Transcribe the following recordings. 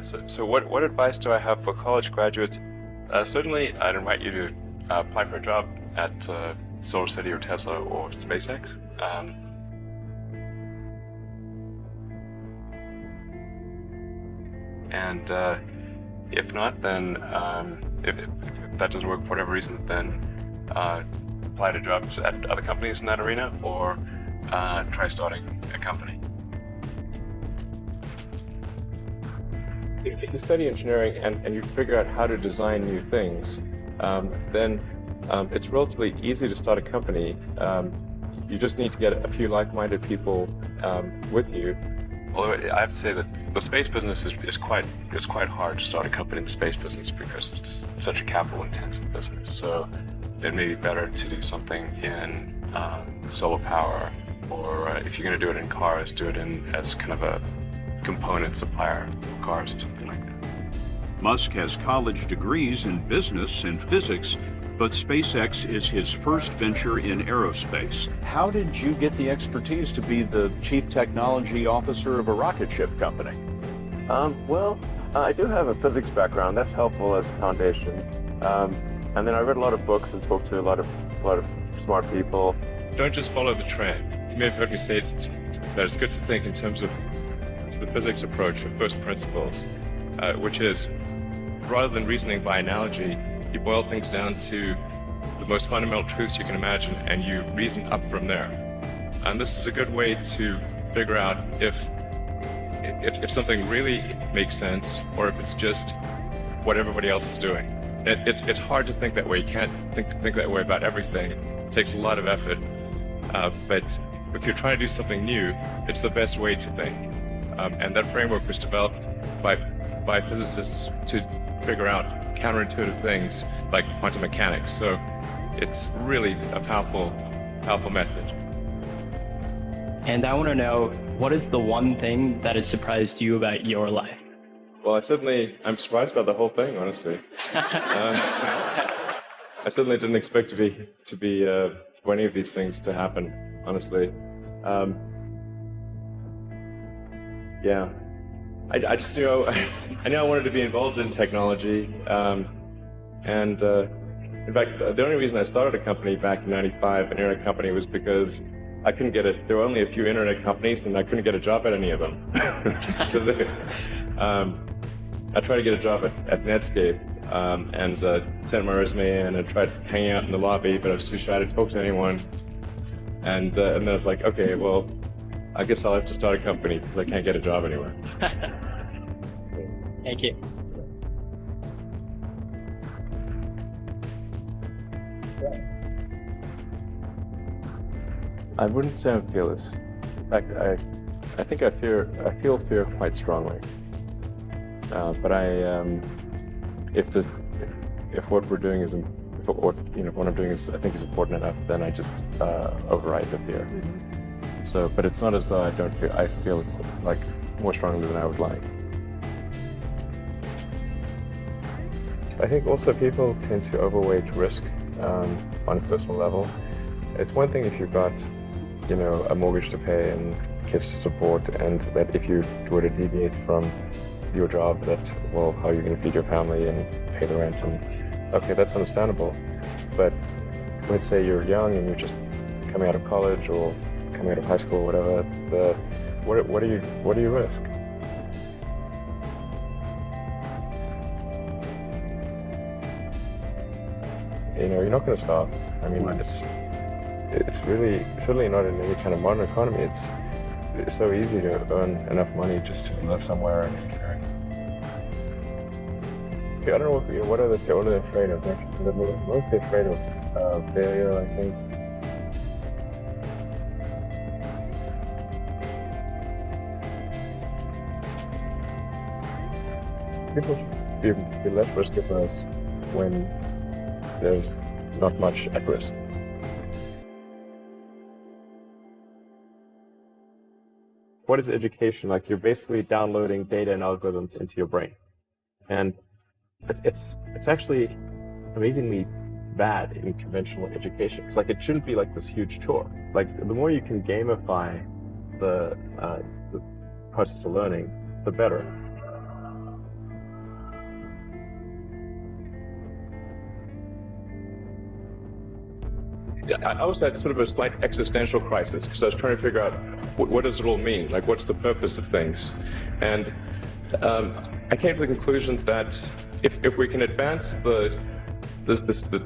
So what advice do I have for college graduates? Certainly, I'd invite you to apply for a job at Solarcity or Tesla or SpaceX. And if not, then if that doesn't work for whatever reason, then apply to jobs at other companies in that arena, or try starting a company. If you study engineering and you figure out how to design new things, then it's relatively easy to start a company. You just need to get a few like-minded people with you. Although I have to say that the space business is quite hard to start a company in the space business because it's such a capital-intensive business. So it may be better to do something in solar power, or if you're going to do it in cars, do it as kind of a component supplier of cars or something like that. Musk has college degrees in business and physics, but SpaceX is his first venture in aerospace. How did you get the expertise to be the chief technology officer of a rocket ship company? I do have a physics background. That's helpful as a foundation. And then I read a lot of books and talked to a lot of smart people. Don't just follow the trend. You may have heard me say that it's good to think in terms of the physics approach of first principles, which is, rather than reasoning by analogy, you boil things down to the most fundamental truths you can imagine, and you reason up from there. And this is a good way to figure out if something really makes sense, or if it's just what everybody else is doing. It's hard to think that way. You can't think that way about everything. It takes a lot of effort. But if you're trying to do something new, it's the best way to think. And that framework was developed by physicists to figure out counterintuitive things like quantum mechanics. So it's really a powerful method. And I want to know, what is the one thing that has surprised you about your life? Well, I'm surprised about the whole thing, honestly. I certainly didn't expect for any of these things to happen, honestly. Yeah. I just, I knew I wanted to be involved in technology. In fact, the only reason I started a company back in '95, an internet company, was because I couldn't get it. There were only a few internet companies, and I couldn't get a job at any of them. So I tried to get a job at Netscape, and sent my resume in and tried hanging out in the lobby, but I was too shy to talk to anyone. And then I was like, okay, well, I guess I'll have to start a company because I can't get a job anywhere. Thank you. I wouldn't say I'm fearless. In fact, I think I feel fear quite strongly. But if what we're doing is, what I'm doing is, I think, is important enough, then I just override the fear. So, but it's not as though I feel like more strongly than I would like. I think also people tend to overweight risk on a personal level. It's one thing if you've got, a mortgage to pay and kids to support, and that if you were to deviate from your job, that, well, how are you going to feed your family and pay the rent? And okay, that's understandable. But let's say you're young and you're just coming out of college or coming out of high school, or whatever. What do you risk? You're not going to starve. I mean, it's really certainly not in any kind of modern economy. It's so easy to earn enough money just to live somewhere and eat. I don't know what are they afraid of? They're mostly afraid of failure, I think. People should be less risk averse when there's not much at risk. What is education? Like, you're basically downloading data and algorithms into your brain. And it's actually amazingly bad in conventional education. It's like, it shouldn't be like this huge chore. Like, the more you can gamify the process of learning, the better. I was at sort of a slight existential crisis because I was trying to figure out what does it all mean? Like, what's the purpose of things? And I came to the conclusion that if we can advance the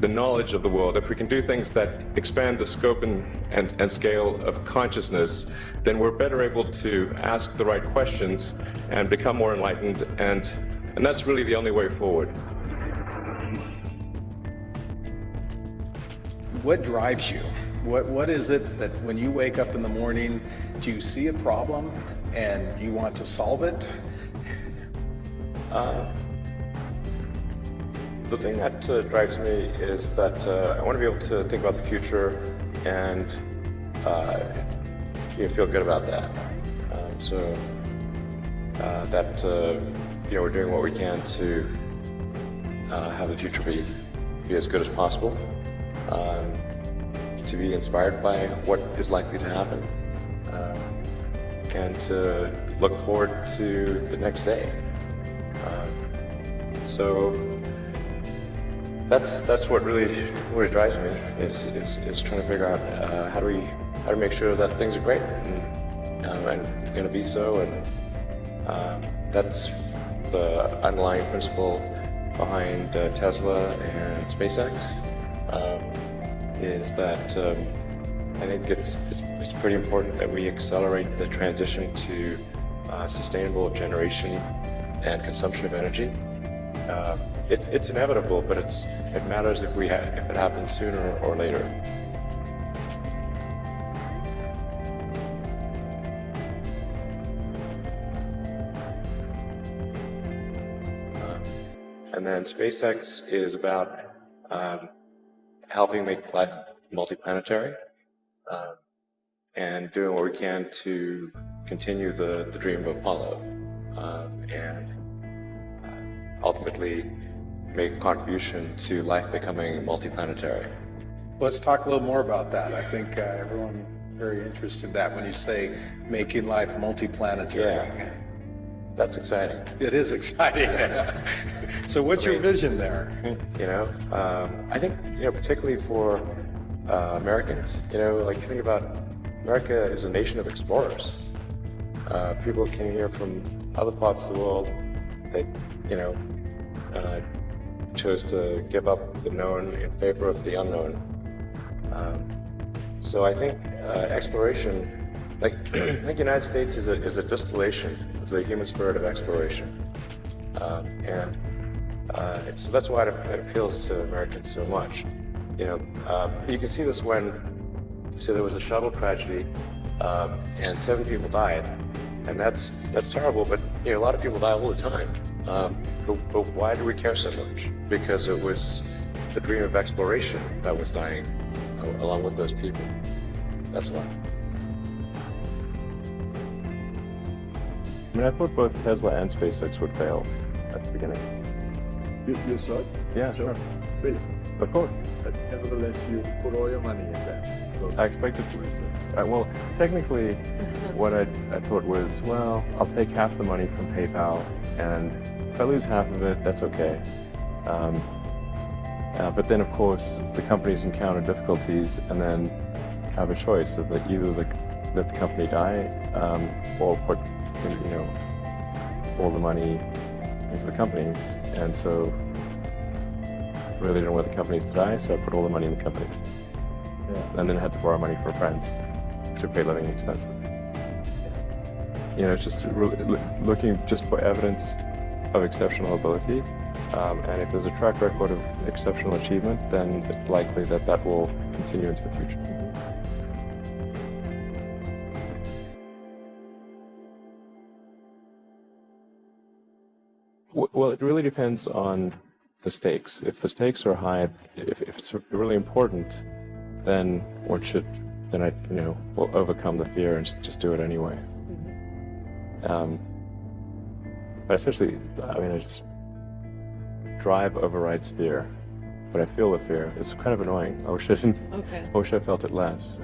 knowledge of the world, if we can do things that expand the scope and scale of consciousness, then we're better able to ask the right questions and become more enlightened, and that's really the only way forward. What drives you? What is it that when you wake up in the morning, do you see a problem and you want to solve it? The thing that drives me is that I want to be able to think about the future and feel good about that. That we're doing what we can to have the future be as good as possible. To be inspired by what is likely to happen, and to look forward to the next day. So that's what really drives me is trying to figure out how to make sure that things are great and going to be so, and that's the underlying principle behind Tesla and SpaceX. Is that I think it's pretty important that we accelerate the transition to sustainable generation and consumption of energy. It's inevitable, but it matters if it happens sooner or later. And then SpaceX is about helping make life multiplanetary, and doing what we can to continue the dream of Apollo, and ultimately make a contribution to life becoming multiplanetary. Let's talk a little more about that. I think everyone very interested in that when you say making life multiplanetary. Yeah, that's exciting. It is exciting. So what's your vision there? I think, particularly for Americans, like you think about America is a nation of explorers. People came here from other parts of the world that, chose to give up the known in favor of the unknown. So I think exploration, I think the United States is a distillation of the human spirit of exploration. So that's why it appeals to Americans so much. You can see this when, there was a shuttle tragedy, and 7 people died, and that's terrible. But a lot of people die all the time. But why do we care so much? Because it was the dream of exploration that was dying along with those people. That's why. I thought both Tesla and SpaceX would fail at the beginning. You saw it? Yeah, sure. Really? Of course. But nevertheless, you put all your money in that. So I expected to lose it. Well, technically, what I thought was, well, I'll take half the money from PayPal, and if I lose half of it, that's okay. But then, of course, the companies encounter difficulties and then have a choice of either let the company die, or put all the money into the companies. And so I really didn't want the companies to die, so I put all the money in the companies. Yeah. And then I had to borrow money from friends to pay living expenses. It's just looking just for evidence of exceptional ability. And if there's a track record of exceptional achievement, then it's likely that will continue into the future. Well, it really depends on the stakes. If the stakes are high, if it's really important, then I will overcome the fear and just do it anyway. But essentially, I just drive overrides fear, but I feel the fear. It's kind of annoying. I wish I didn't. Okay. I wish I felt it less.